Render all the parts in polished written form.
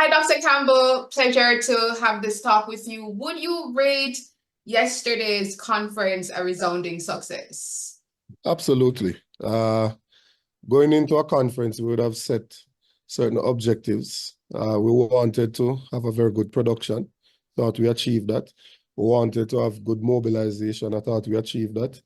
Hi, Dr. Campbell. Pleasure to have this talk with you. Would you rate yesterday's conference a resounding success? Absolutely. Going into a conference, we would have set certain objectives. We wanted to have a very good production. Thought we achieved that. We wanted to have good mobilization. I thought we achieved that.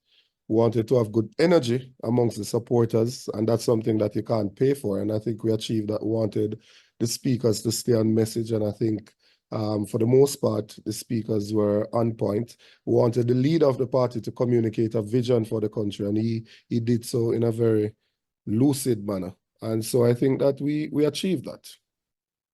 We wanted to have good energy amongst the supporters, and that's something that you can't pay for. And I think we achieved that. We wanted the speakers to stay on message, and I think for the most part, the speakers were on point. We wanted the leader of the party to communicate a vision for the country, and he did so in a very lucid manner. And so I think that we achieved that.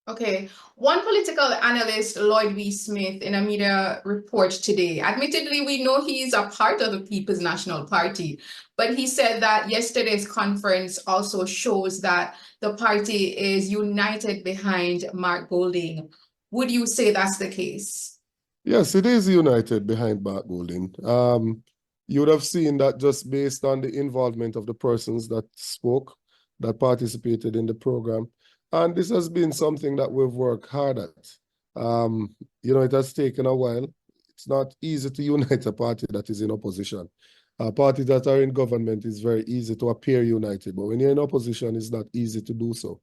Okay. One political analyst, Lloyd V. Smith, in a media report today, admittedly, we know he is a part of the People's National Party, but he said that yesterday's conference also shows that the party is united behind Mark Golding. Would you say that's the case? Yes, it is united behind Mark Golding. You would have seen that just based on the involvement of the persons that spoke, that participated in the program. And this has been something that we've worked hard at. It has taken a while. It's not easy to unite a party that is in opposition. Parties that are in government is very easy to appear united, but when you're in opposition, it's not easy to do so.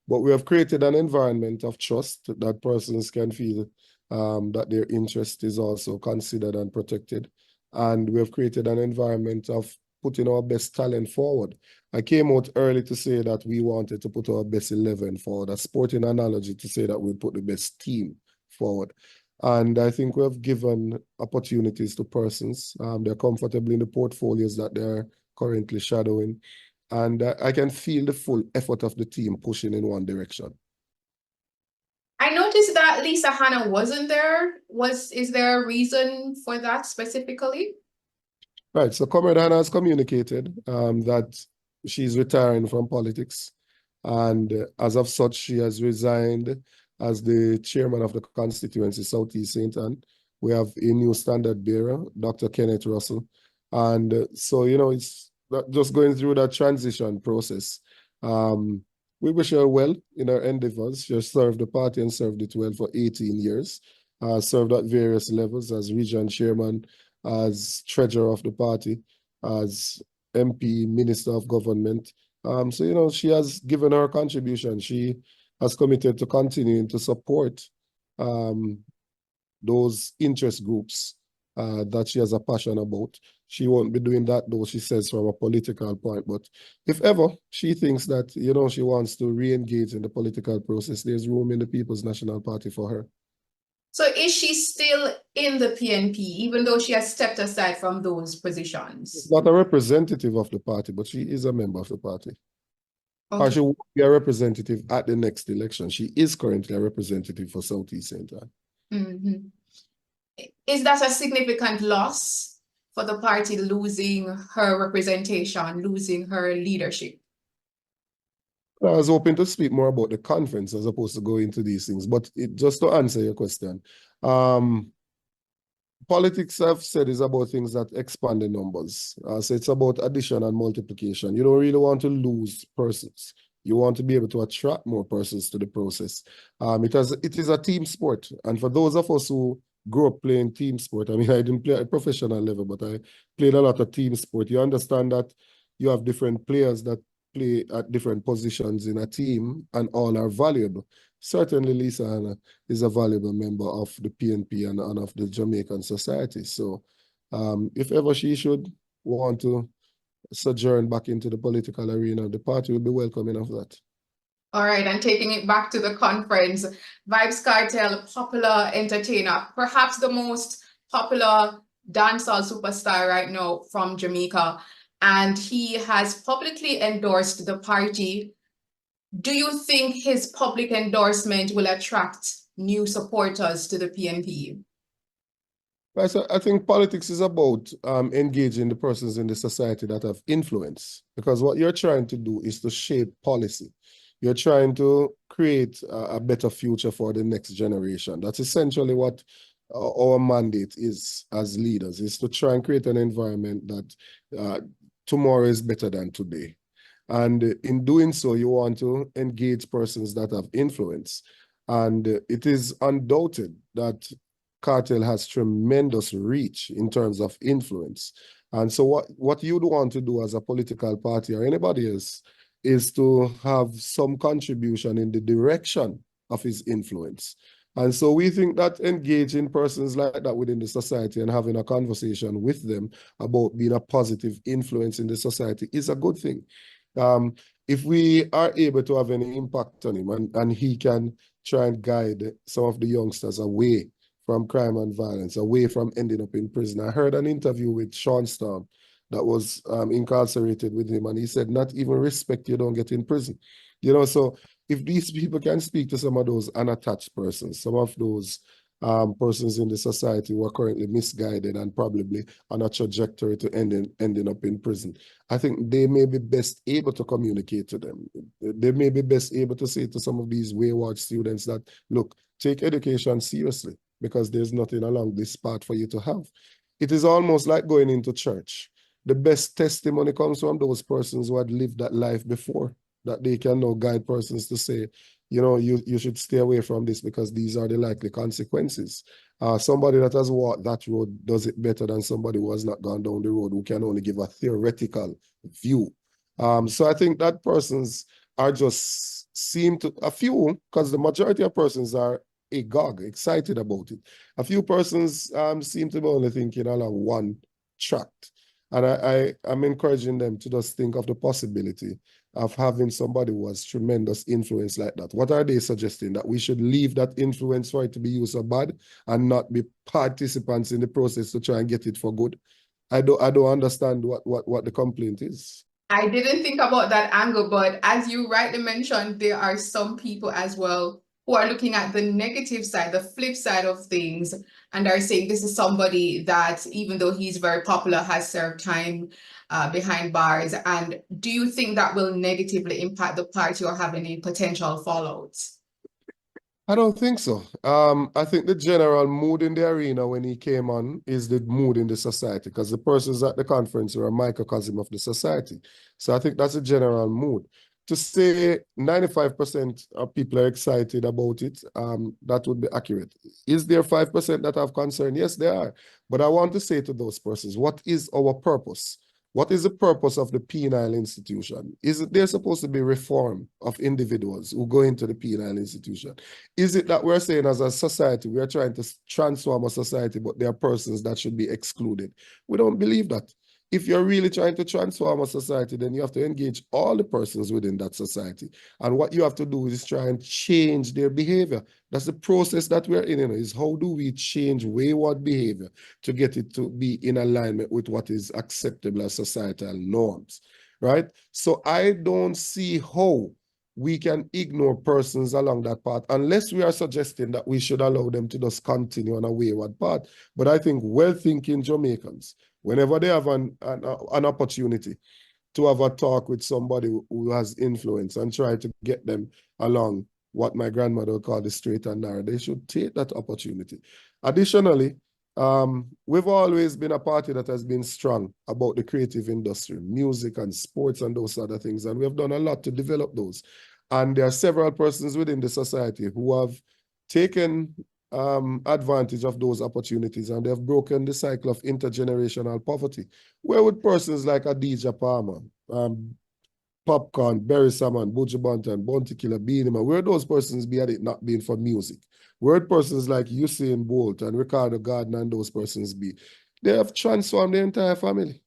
But we have created an environment of trust that persons can feel that their interest is also considered and protected. And we have created an environment of putting our best talent forward. I came out early to say that we wanted to put our best 11 forward, a sporting analogy to say that we put the best team forward. And I think we have given opportunities to persons. They're comfortable in the portfolios that they're currently shadowing. And I can feel the full effort of the team pushing in one direction. I noticed that Lisa Hanna wasn't there. Is there a reason for that specifically? Right, so Comrade Hanna has communicated that she's retiring from politics. And as of such, she has resigned as the chairman of the constituency, Southeast St. Ann. We have a new standard bearer, Dr. Kenneth Russell. And so, it's just going through that transition process. We wish her well in her endeavors. She has served the party and served it well for 18 years, served at various levels as region chairman, as treasurer of the party, as MP, Minister of Government. So, she has given her contribution. She has committed to continuing to support those interest groups that she has a passion about. She won't be doing that, though, she says, from a political point. But if ever she thinks that, she wants to re-engage in the political process, there's room in the People's National Party for her. So is she still in the PNP, even though she has stepped aside from those positions? She's not a representative of the party, but she is a member of the party. Okay. Or she will be a representative at the next election. She is currently a representative for Southeast St. Ann. Mm-hmm. Is that a significant loss for the party, losing her representation, losing her leadership? I was hoping to speak more about the conference as opposed to go into these things, but just to answer your question, politics, I've said, is about things that expand the numbers. So it's about addition and multiplication. You don't really want to lose persons. You want to be able to attract more persons to the process. It is a team sport. And for those of us who grew up playing team sport, I mean, I didn't play at a professional level, but I played a lot of team sport. You understand that you have different players that play at different positions in a team, and all are valuable. Certainly, Lisa Hanna is a valuable member of the PNP and of the Jamaican society. So if ever she should want to sojourn back into the political arena, the party will be welcoming of that. All right, and taking it back to the conference, Vybz Kartel, popular entertainer, perhaps the most popular dancehall superstar right now from Jamaica, and he has publicly endorsed the party. Do you think his public endorsement will attract new supporters to the PNP? I think politics is about engaging the persons in the society that have influence, because what you're trying to do is to shape policy. You're trying to create a better future for the next generation. That's essentially what our mandate is as leaders, is to try and create an environment that tomorrow is better than today. And in doing so, you want to engage persons that have influence. And it is undoubted that Cartel has tremendous reach in terms of influence. And so what you'd want to do as a political party or anybody else is to have some contribution in the direction of his influence. And so we think that engaging persons like that within the society and having a conversation with them about being a positive influence in the society is a good thing. If we are able to have any impact on him and he can try and guide some of the youngsters away from crime and violence, away from ending up in prison. I heard an interview with Sean Storm that was incarcerated with him, and he said, not even respect you don't get in prison. You know, so if these people can speak to some of those unattached persons, some of those persons in the society who are currently misguided and probably on a trajectory to ending up in prison, I think they may be best able to communicate to them. They may be best able to say to some of these wayward students that, look, take education seriously because there's nothing along this path for you to have. It is almost like going into church. The best testimony comes from those persons who had lived that life before, that they can now guide persons to say, you know, you should stay away from this because these are the likely consequences. Somebody that has walked that road does it better than somebody who has not gone down the road, who can only give a theoretical view. So I think that persons are just seem to, a few, because the majority of persons are agog, excited about it. A few persons seem to be only thinking along one track. And I'm encouraging them to just think of the possibility of having somebody who has tremendous influence like that. What are they suggesting? That we should leave that influence for it to be used for bad and not be participants in the process to try and get it for good? I don't understand what the complaint is. I didn't think about that angle, but as you rightly mentioned, there are some people as well who are looking at the negative side, the flip side of things, and are saying this is somebody that, even though he's very popular, has served time behind bars. And do you think that will negatively impact the party or have any potential fallouts? I don't think so. I think the general mood in the arena when he came on is the mood in the society, because the persons at the conference were a microcosm of the society. So I think that's a general mood. To say 95% of people are excited about it, that would be accurate. Is there 5% that have concern? Yes, there are. But I want to say to those persons, what is our purpose? What is the purpose of the penal institution? Is it there supposed to be reform of individuals who go into the penal institution? Is it that we're saying as a society, we are trying to transform a society, but there are persons that should be excluded? We don't believe that. If you're really trying to transform a society, then you have to engage all the persons within that society. And what you have to do is try and change their behavior. That's the process that we're in, is how do we change wayward behavior to get it to be in alignment with what is acceptable as societal norms, right? So I don't see how we can ignore persons along that path unless we are suggesting that we should allow them to just continue on a wayward path. But I think well-thinking Jamaicans, whenever they have an opportunity to have a talk with somebody who has influence and try to get them along what my grandmother would call the straight and narrow, they should take that opportunity. Additionally, we've always been a party that has been strong about the creative industry, music and sports and those other things, and we have done a lot to develop those. And there are several persons within the society who have taken advantage of those opportunities, and they have broken the cycle of intergenerational poverty. Where would persons like Adidja Palmer, Popcorn, Barry Salmon, Buju Banton, Bounty Killer, Beanie Man, where those persons be had it not been for music? Where persons like Usain Bolt and Ricardo Gardner and those persons be? They have transformed the entire family,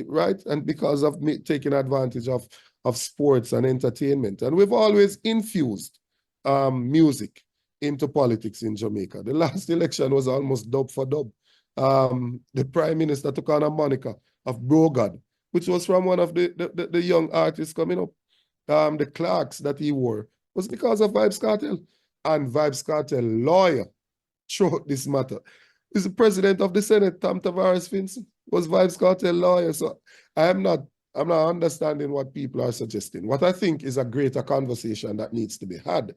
right? And because of taking advantage of sports and entertainment. And we've always infused music into politics in Jamaica. The last election was almost dub for dub. The Prime Minister took on a moniker of Bro God, which was from one of the young artists coming up. The Clarks that he wore was because of Vybz Kartel. And Vybz Kartel lawyer throughout this matter is the president of the Senate, Tom Tavares Finson, was Vybz Kartel lawyer. So I'm not understanding what people are suggesting. What I think is a greater conversation that needs to be had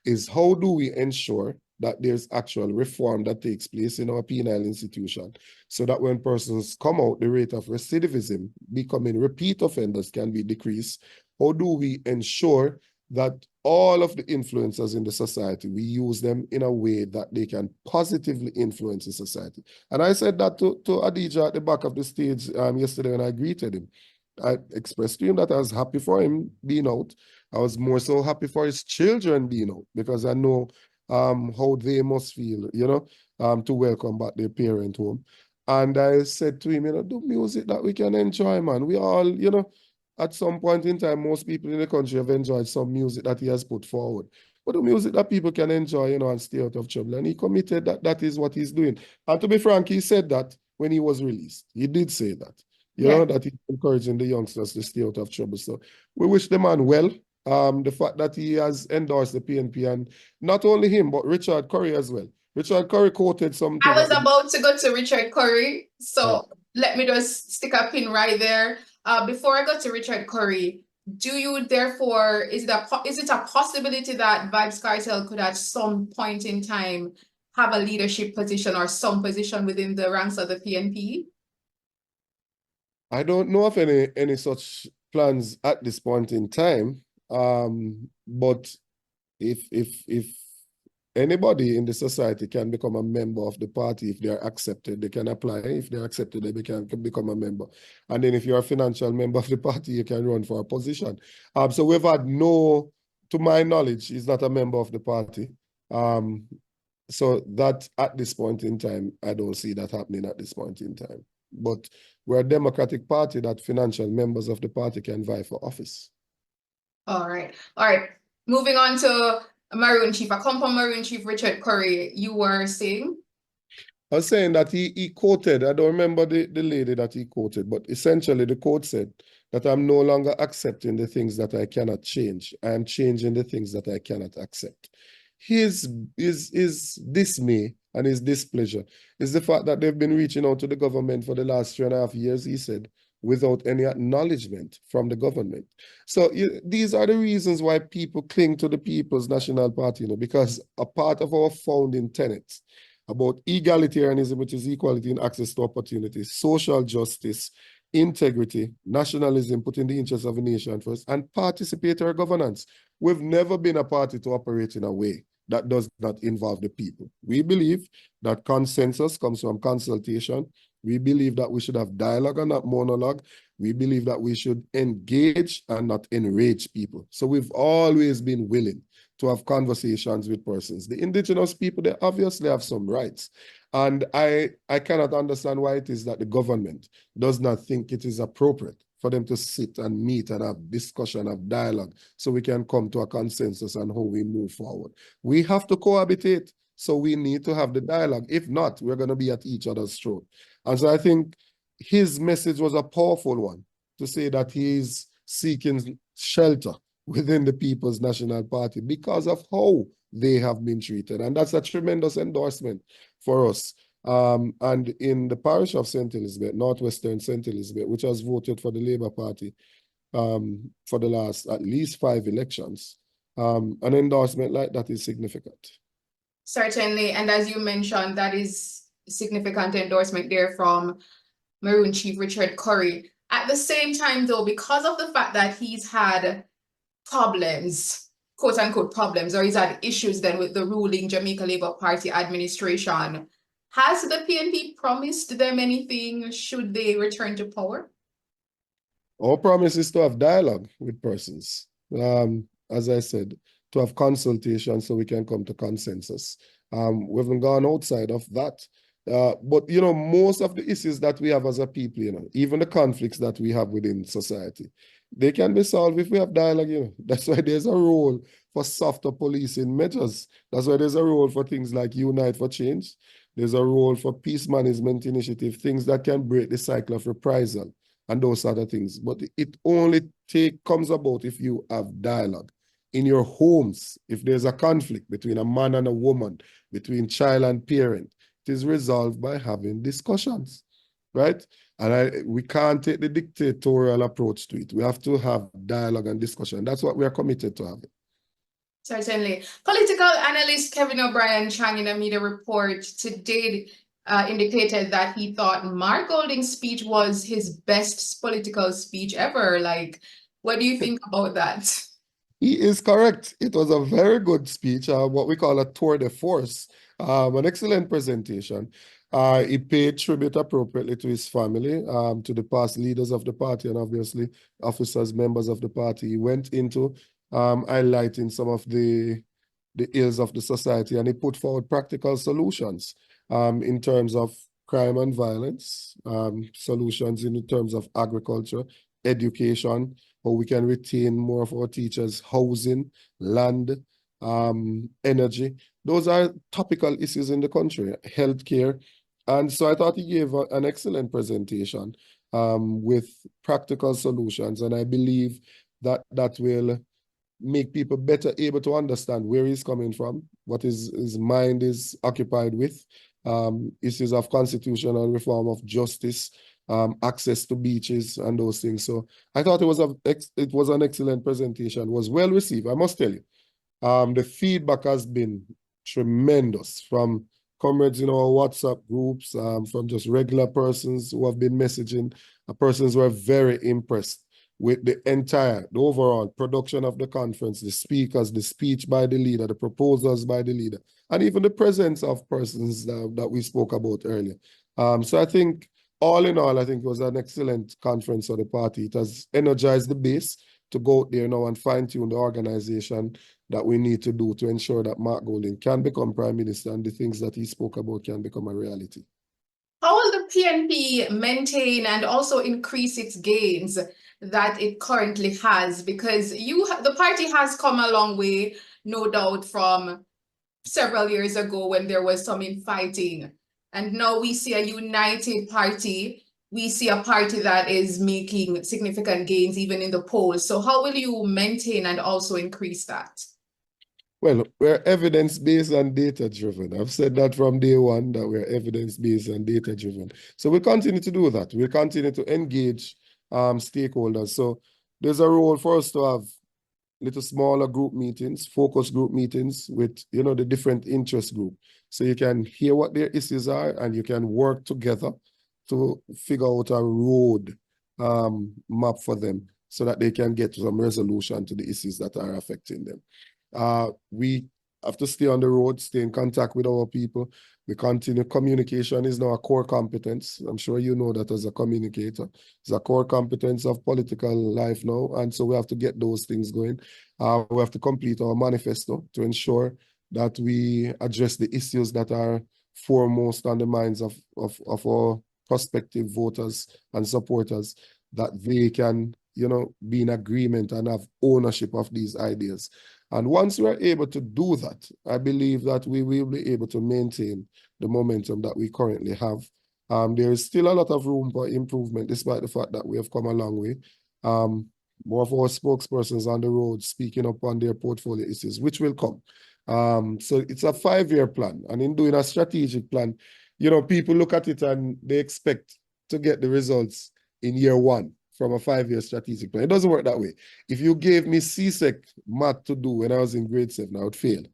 is how do we ensure that there's actual reform that takes place in our penal institution so that when persons come out, the rate of recidivism becoming repeat offenders can be decreased. How do we ensure that all of the influencers in the society, we use them in a way that they can positively influence the society. And I said that to Adija at the back of the stage yesterday when I greeted him. I expressed to him that I was happy for him being out. I was more so happy for his children being out, because I know how they must feel, to welcome back their parent home. And I said to him, do music that we can enjoy, man. We all, at some point in time, most people in the country have enjoyed some music that he has put forward. But the music that people can enjoy, and stay out of trouble. And he committed that that is what he's doing. And to be frank, he said that when he was released. He did say that, that he's encouraging the youngsters to stay out of trouble. So we wish the man well. The fact that he has endorsed the PNP, and not only him, but Richard Curry as well. Richard Curry quoted something. I was about to go to Richard Curry, so let me just stick a pin right there. Before I go to Richard Curry, do you therefore, is it a possibility that Vybz Kartel could at some point in time have a leadership position or some position within the ranks of the PNP? I don't know of any such plans at this point in time. But if anybody in the society can become a member of the party, if they are accepted, they can apply. If they're accepted, they can become a member. And then if you're a financial member of the party, you can run for a position. So we've had to my knowledge, he's not a member of the party. So that at this point in time, I don't see that happening at this point in time. But we're a democratic party that financial members of the party can vie for office. All right. Moving on to Maroon Chief, a compound Maroon Chief Richard Curry, you were saying? I was saying that he quoted, I don't remember the lady that he quoted, but essentially the quote said that I'm no longer accepting the things that I cannot change. I am changing the things that I cannot accept. His dismay and his displeasure is the fact that they've been reaching out to the government for the last 3.5 years, he said, without any acknowledgement from the government. So these are the reasons why people cling to the People's National Party, because a part of our founding tenets about egalitarianism, which is equality in access to opportunities, social justice, integrity, nationalism, putting the interests of a nation first, and participatory governance. We've never been a party to operate in a way that does not involve the people. We believe that consensus comes from consultation. We believe that we should have dialogue and not monologue. We believe that we should engage and not enrage people. So we've always been willing to have conversations with persons. The indigenous people, they obviously have some rights. And I cannot understand why it is that the government does not think it is appropriate for them to sit and meet and have discussion, have dialogue, so we can come to a consensus on how we move forward. We have to cohabitate, so we need to have the dialogue. If not, we're going to be at each other's throat. And so I think his message was a powerful one, to say that he is seeking shelter within the People's National Party because of how they have been treated. And that's a tremendous endorsement for us. And in the parish of St. Elizabeth, Northwestern St. Elizabeth, which has voted for the Labour Party for the last at least 5 elections, an endorsement like that is significant. Certainly, and as you mentioned, that is significant endorsement there from Maroon Chief Richard Curry. At the same time, though, because of the fact that he's had problems, quote unquote problems, or he's had issues then with the ruling Jamaica Labour Party administration, has the PNP promised them anything should they return to power? Our promise is to have dialogue with persons. As I said, to have consultation so we can come to consensus. We haven't gone outside of that. But, most of the issues that we have as a people, even the conflicts that we have within society, they can be solved if we have dialogue, That's why there's a role for softer policing measures. That's why there's a role for things like Unite for Change. There's a role for peace management initiative, things that can break the cycle of reprisal and those other things. But it only comes about if you have dialogue. In your homes, if there's a conflict between a man and a woman, between child and parent, it is resolved by having discussions, right? And we can't take the dictatorial approach to it. We have to have dialogue and discussion. That's what we are committed to having. Certainly. Political analyst Kevin O'Brien Chang in a media report today indicated that he thought Mark Golding's speech was his best political speech ever. Like, what do you think about that? He is correct. It was a very good speech, what we call a tour de force, an excellent presentation. He paid tribute appropriately to his family, to the past leaders of the party, and obviously officers, members of the party. He went into highlighting some of the ills of the society, and he put forward practical solutions in terms of crime and violence, solutions in terms of agriculture, education, how we can retain more of our teachers, housing, land, energy. Those are topical issues in the country, healthcare. And so I thought he gave an excellent presentation with practical solutions. And I believe that that will make people better able to understand where he's coming from, what his mind is occupied with, issues of constitutional reform, of justice, access to beaches and those things. So I thought it was an excellent presentation, was well received, I must tell you. The feedback has been tremendous from comrades in our WhatsApp groups, from just regular persons who have been messaging, persons who are very impressed with the overall production of the conference, the speakers, the speech by the leader, the proposals by the leader, and even the presence of persons that we spoke about earlier. So I think, all in all, I think it was an excellent conference for the party. It has energized the base to go out there now and fine-tune the organization that we need to do to ensure that Mark Golding can become Prime Minister and the things that he spoke about can become a reality. How will the PNP maintain and also increase its gains that it currently has? Because the party has come a long way, no doubt, from several years ago when there was some infighting. And now we see a united party. We see a party that is making significant gains even in the polls. So how will you maintain and also increase that? Well, we're evidence-based and data-driven. I've said that from day one, that we're evidence-based and data-driven. So we'll continue to do that. We'll continue to engage stakeholders. So there's a role for us to have little smaller group meetings, focus group meetings with, the different interest group. So you can hear what their issues are and you can work together to figure out a road map for them so that they can get some resolution to the issues that are affecting them. We have to stay on the road, stay in contact with our people. We continue. Communication is now a core competence. I'm sure you know that as a communicator. It's a core competence of political life now. And so we have to get those things going. We have to complete our manifesto to ensure that we address the issues that are foremost on the minds of our prospective voters and supporters, that they can, be in agreement and have ownership of these ideas. And once we're able to do that, I believe that we will be able to maintain the momentum that we currently have. There is still a lot of room for improvement, despite the fact that we have come a long way. More of our spokespersons on the road speaking up on their portfolio issues, which will come. So it's a 5-year plan. And in doing a strategic plan, people look at it and they expect to get the results in year 1. From a 5-year strategic plan. It doesn't work that way. If you gave me CSEC math to do when I was in grade 7, I would fail.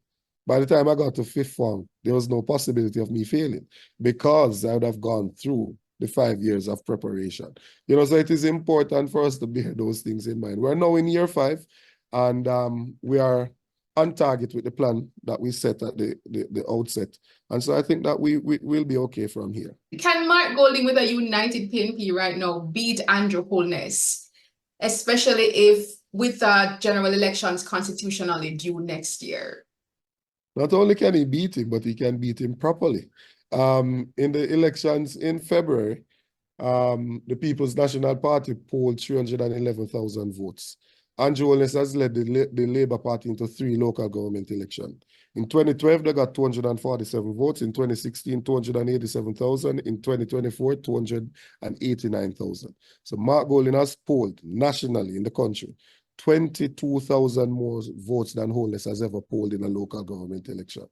By the time I got to 5th form, there was no possibility of me failing because I would have gone through the 5 years of preparation. So it is important for us to bear those things in mind. We're now in year 5 and we are on target with the plan that we set at the outset. And so I think that we will be okay from here. Can Mark Golding with a united PNP right now beat Andrew Holness, especially if with general elections constitutionally due next year? Not only can he beat him, but he can beat him properly. In the elections in February, the People's National Party polled 311,000 votes. Andrew Holness has led the Labour Party into 3 local government elections. In 2012, they got 247 votes. In 2016, 287,000. In 2024, 289,000. So Mark Golding has polled nationally in the country 22,000 more votes than Holness has ever polled in a local government election.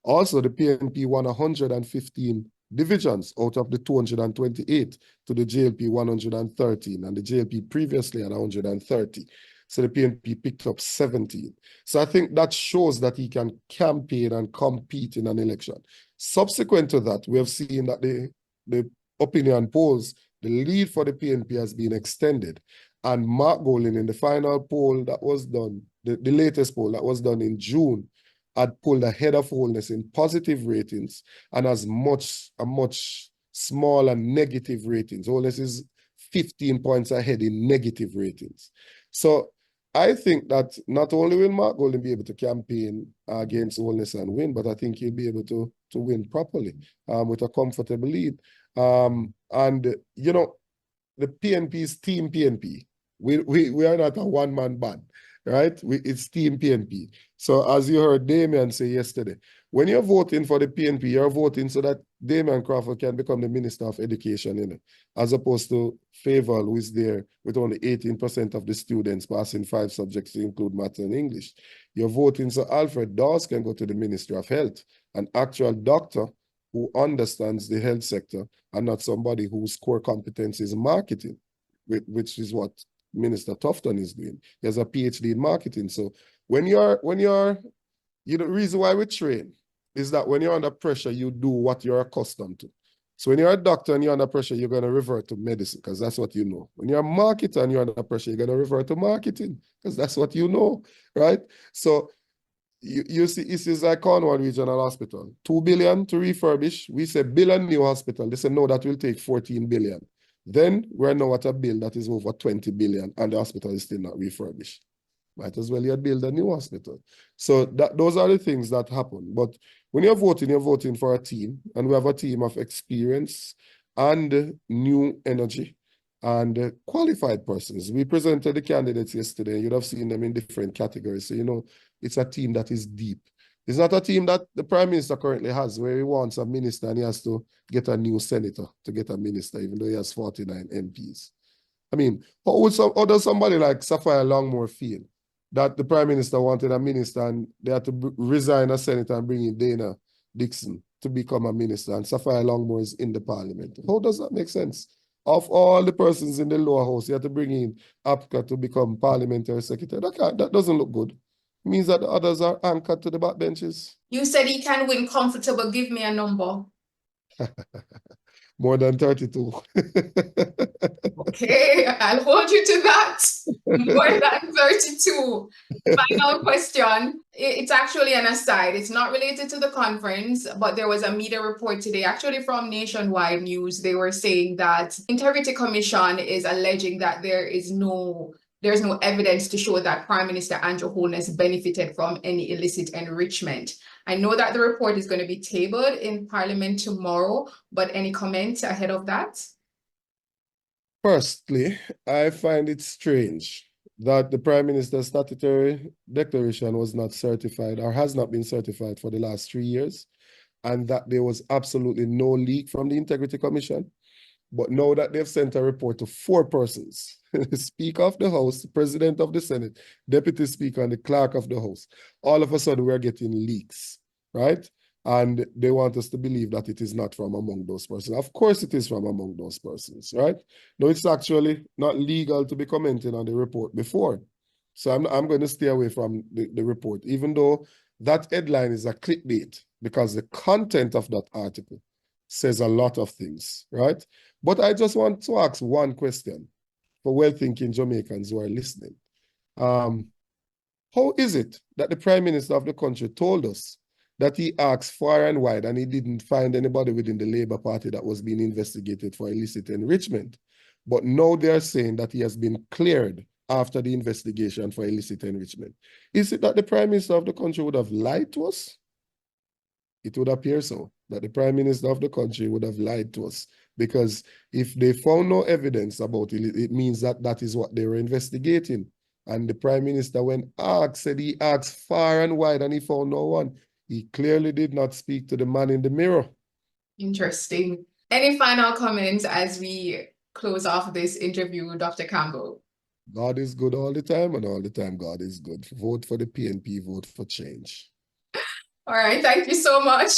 Also, the PNP won 115 divisions out of the 228 to the JLP 113, and the JLP previously had 130. So the PNP picked up 17. So I think that shows that he can campaign and compete in an election. Subsequent to that, we have seen that the opinion polls, the lead for the PNP has been extended. And Mark Golding, in the final poll that was done the latest poll that was done in June, had pulled ahead of Holness in positive ratings and has a much smaller negative ratings. Holness is 15 points ahead in negative ratings. So I think that not only will Mark Golding be able to campaign against Holness and win, but I think he'll be able to win properly with a comfortable lead. And, you know, the PNP's Team PNP. We are not a one-man band, right? It's Team PNP. So as you heard Damian say yesterday, when you're voting for the PNP, you're voting so that Damian Crawford can become the Minister of Education, you know, as opposed to Favour, who is there with only 18% of the students passing 5 subjects to include math and English. You're voting so Alfred Dawes can go to the Ministry of Health, an actual doctor who understands the health sector and not somebody whose core competence is marketing, which is what Minister Tufton is doing. He has a PhD in marketing. So when you're, you know, the reason why we train is that when you're under pressure, you do what you're accustomed to. So when you're a doctor and you're under pressure, you're going to revert to medicine because that's what you know. When you're a marketer and you're under pressure, you're going to revert to marketing because that's what you know, right? So you see, this is like Cornwall Regional Hospital. 2 billion to refurbish. We say build a new hospital. They say, no, that will take 14 billion. Then we're now at a bill that is over 20 billion and the hospital is still not refurbished. Might as well you build a new hospital. So those are the things that happen. But when you're voting for a team, and we have a team of experience and new energy and qualified persons. We presented the candidates yesterday. You'd have seen them in different categories. So, you know, it's a team that is deep. It's not a team that the Prime Minister currently has, where he wants a minister and he has to get a new senator to get a minister, even though he has 49 MPs. I mean, how does somebody like Sapphire Longmore feel that the Prime Minister wanted a minister and they had to resign as senator and bring in Dana Dixon to become a minister, and Sapphire Longmore is in the parliament? How does that make sense? Of all the persons in the lower house, you have to bring in Apka to become parliamentary secretary. That doesn't look good. It means that the others are anchored to the backbenches. You said he can win comfortable. Give me a number. More than 32. Okay, I'll hold you to that. More than 32. Final question. It's actually an aside. It's not related to the conference, but there was a media report today, actually from Nationwide News. They were saying that Integrity Commission is alleging that there's no evidence to show that Prime Minister Andrew Holness benefited from any illicit enrichment. I know that the report is going to be tabled in Parliament tomorrow, but any comments ahead of that? Firstly, I find it strange that the Prime Minister's statutory declaration was not certified or has not been certified for the last 3 years, and that there was absolutely no leak from the Integrity Commission. But now that they've sent a report to 4 persons, the Speaker of the House, the President of the Senate, Deputy Speaker, and the Clerk of the House, all of a sudden we're getting leaks, right? And they want us to believe that it is not from among those persons. Of course it is from among those persons, right? No, it's actually not legal to be commenting on the report before. So I'm going to stay away from the report, even though that headline is a clickbait, because the content of that article says a lot of things, right? But I just want to ask one question for well-thinking Jamaicans who are listening. How is it that the Prime Minister of the country told us that he asked far and wide and he didn't find anybody within the Labour Party that was being investigated for illicit enrichment? But now they're saying that he has been cleared after the investigation for illicit enrichment. Is it that the Prime Minister of the country would have lied to us? It would appear so, that the Prime Minister of the country would have lied to us, because if they found no evidence about it, it means that that is what they were investigating. And the Prime Minister, when asked, said he asked far and wide and he found no one. He clearly did not speak to the man in the mirror. Interesting. Any final comments as we close off this interview, Dr. Campbell? God is good all the time, and all the time God is good. Vote for the PNP, vote for change. All right, thank you so much.